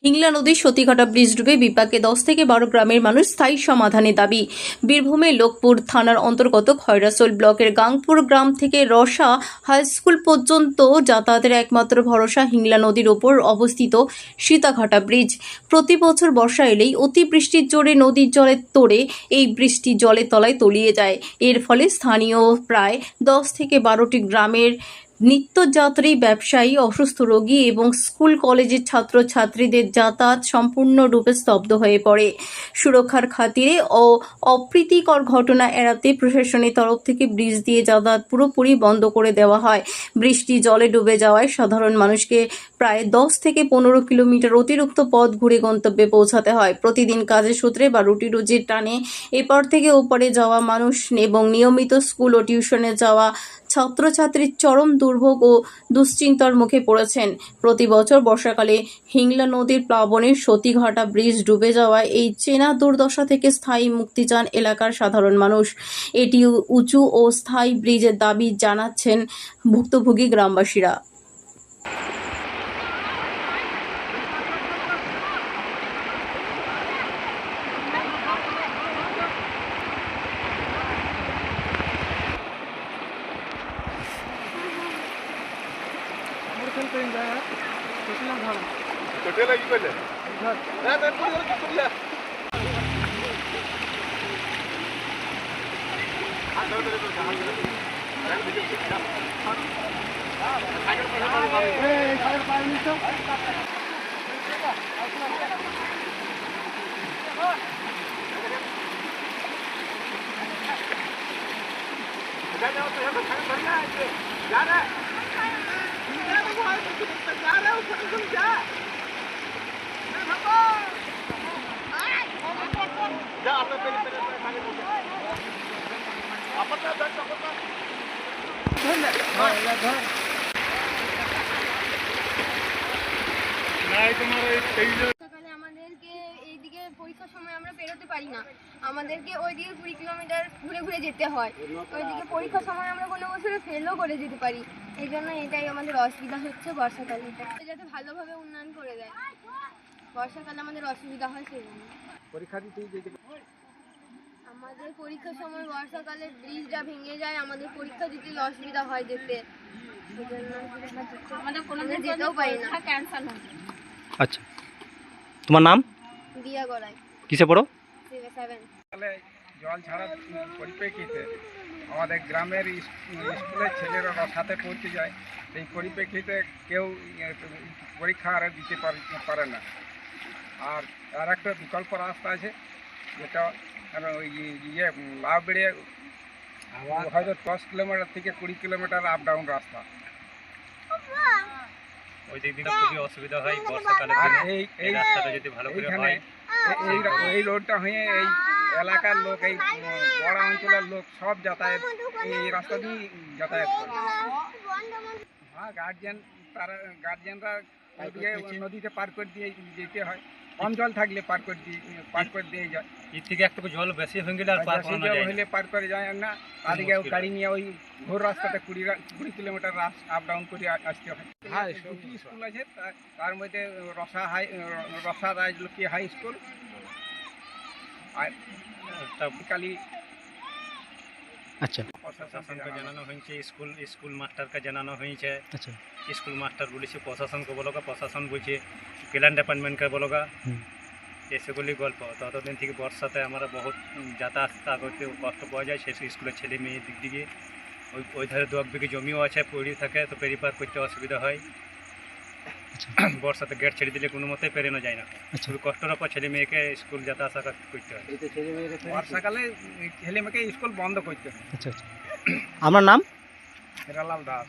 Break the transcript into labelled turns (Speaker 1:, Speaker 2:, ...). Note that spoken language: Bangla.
Speaker 1: হিংলা নদীর সতীঘাটা ব্রিজ ডুবে বিপাকে 10 থেকে 12 গ্রামের মানুষ স্থায়ী সমাধানের দাবি। বীরভূমের লোকপুর থানার অন্তর্গত খয়রাসোল ব্লকের গাংপুর গ্রাম থেকে রসা হাই স্কুল পর্যন্ত যাতায়াতের একমাত্র ভরসা হিংলা নদীর ওপর অবস্থিত সীতাঘাটা ব্রিজ। প্রতি বছর বর্ষা এলেই অতিবৃষ্টির জোরে নদীর জলের তোড়ে এই বৃষ্টি জলের তলায় তলিয়ে যায়। এর ফলে স্থানীয় প্রায় 10 থেকে 12টি গ্রামের নিত্যযাত্রী, ব্যবসায়ী, অসুস্থ রোগী এবং স্কুল কলেজের ছাত্রছাত্রীদের যাতায়াত সম্পূর্ণরূপে স্তব্ধ হয়ে পড়ে। সুরক্ষার খাতিরে ও অপ্রীতিকর ঘটনা এড়াতে প্রশাসনের তরফ থেকে ব্রিজ দিয়ে যাতায়াত পুরোপুরি বন্ধ করে দেওয়া হয়। বৃষ্টি জলে ডুবে যাওয়ায় সাধারণ মানুষকে প্রায় 10 থেকে 15 কিলোমিটার অতিরিক্ত পথ ঘুরে গন্তব্যে পৌঁছাতে হয়। প্রতিদিন কাজের সূত্রে বা রুটি রুজির টানে এপার থেকে ওপারে যাওয়া মানুষ এবং নিয়মিত স্কুল ও টিউশনে যাওয়া ছাত্রছাত্রীর চরম দুর্ভোগ ও দুশ্চিন্তার মুখে পড়েছেন। প্রতি বছর বর্ষাকালে হিংলা নদীর প্লাবনে সতীঘাটা ব্রিজ ডুবে যাওয়ায় এই চেনা দুর্দশা থেকে স্থায়ী মুক্তি চান এলাকার সাধারণ মানুষ। এটি উঁচু ও স্থায়ী ব্রিজের দাবি জানাচ্ছেন ভুক্তভোগী গ্রামবাসীরা।
Speaker 2: छोटे लगी पहले ना ना पूरी वाली छोटी है आगे उधर तो जहां ए साइड पार नहीं तो जाओ तो यहां खाना बढ़िया है जा रहा है जा रहा है ऊपर जा जा अपने पहले खाने को अपना दर्द अपना हां घर নাই তোমার এই তেইজ
Speaker 3: সকালে আমাদেরকে এইদিকে পরীক্ষার সময় আমরা বেরোতে পারি না, আমাদেরকে ওইদিকে 20 কিলোমিটার ঘুরে ঘুরে যেতে হয়। ওইদিকে পরীক্ষার সময় আমরা কোনো বছরে ফেলও করে যেতে পারি। এই জন্য এটাই আমাদের অসুবিধা হচ্ছে বর্ষাকালে, যাতে ভালোভাবে উন্নয়ন করে দেয়। বর্ষাকালে আমাদের অসুবিধা হয় সেই জন্য
Speaker 2: পরীক্ষা দিতে যেতে
Speaker 3: আমাদের পরীক্ষার সময় বর্ষাকালে ব্রিজটা ভেঙে যায়, আমাদের পরীক্ষা দিতে অসুবিধা হয় যেতে। সেই জন্য আমাদের কোনো যেতেও পারি না, ক্যান্সেল হয়।
Speaker 4: আচ্ছা, তোমার নাম?
Speaker 3: দিয়া গড়াই।
Speaker 4: কিসে পড়ো?
Speaker 3: 7
Speaker 2: জল ছাড়া পরিপ্রেক্ষিতে আমাদের গ্রামের স্কুলের ছেলেরা রসাতে পড়তে যায়। এই পরিপ্রেক্ষিতে কেউ পরীক্ষা আর দিতে পারে না। আর একটা বিকল্প রাস্তা আছে, যেটা ইয়ে লাভ বেড়ে হয়তো 10 কিলোমিটার থেকে 20 কিলোমিটার আপ ডাউন রাস্তা।
Speaker 5: ওই দিক দিয়ে খুবই অসুবিধা হয় বর্ষাকালে। এই রাস্তাটা যদি ভালো করে হয়,
Speaker 2: এই রোডটা হয়ে এই এলাকার লোক, এই বড় অঞ্চলের লোক সব যাতায়াত এই রাস্তা দিয়ে যাতায়াত করে। হ্যাঁ, গার্জিয়ানরা নদীতে পার করে দিয়ে যেতে হয়। কম জল থাকলে পার করে দিয়ে যায়।
Speaker 5: এর থেকে একটু জল বেশি হয়ে গেলে আর পার
Speaker 2: হলে পার করে যায় না। তাদেরকে গাড়ি নিয়ে ওই ঘোর রাস্তাতে 20 কিলোমিটার আপ ডাউন করে আসতে হয়। হ্যাঁ, দুটি স্কুল আছে, তার মধ্যে রসা রাজলক্ষ্মী হাই স্কুল আর কালী।
Speaker 4: আচ্ছা,
Speaker 5: প্রশাসনকে জানানো হয়েছে, স্কুল মাস্টারকে জানানো হয়েছে।
Speaker 4: আচ্ছা,
Speaker 5: স্কুল মাস্টার বলেছে প্রশাসনকে বলোগা, প্রশাসন বলছে প্ল্যান ডিপার্টমেন্টকে বলোগা। এসেগুলি গল্প। ততদিন থেকে বর্ষাতে আমরা বহুত যাতায়াত করতে কষ্ট পাওয়া যায়। সে স্কুলের ছেলে মেয়ের দিক দিকে ওই ধারে 2 বিঘে জমিও আছে, পড়ে থাকে, তো পেরিপার করতে অসুবিধা হয়। বর্ষাতে গেট ছেড়ে দিলে কোনো মতেই পেরানো যায় না। খুবই কষ্টের ওপর ছেলে মেয়েকে স্কুল যাতায়াত করতে হয়।
Speaker 2: বর্ষাকালে ছেলে মেয়েকে স্কুল বন্ধ করতে হয়।
Speaker 4: আচ্ছা। আমার নাম
Speaker 2: হেরালাল দাস।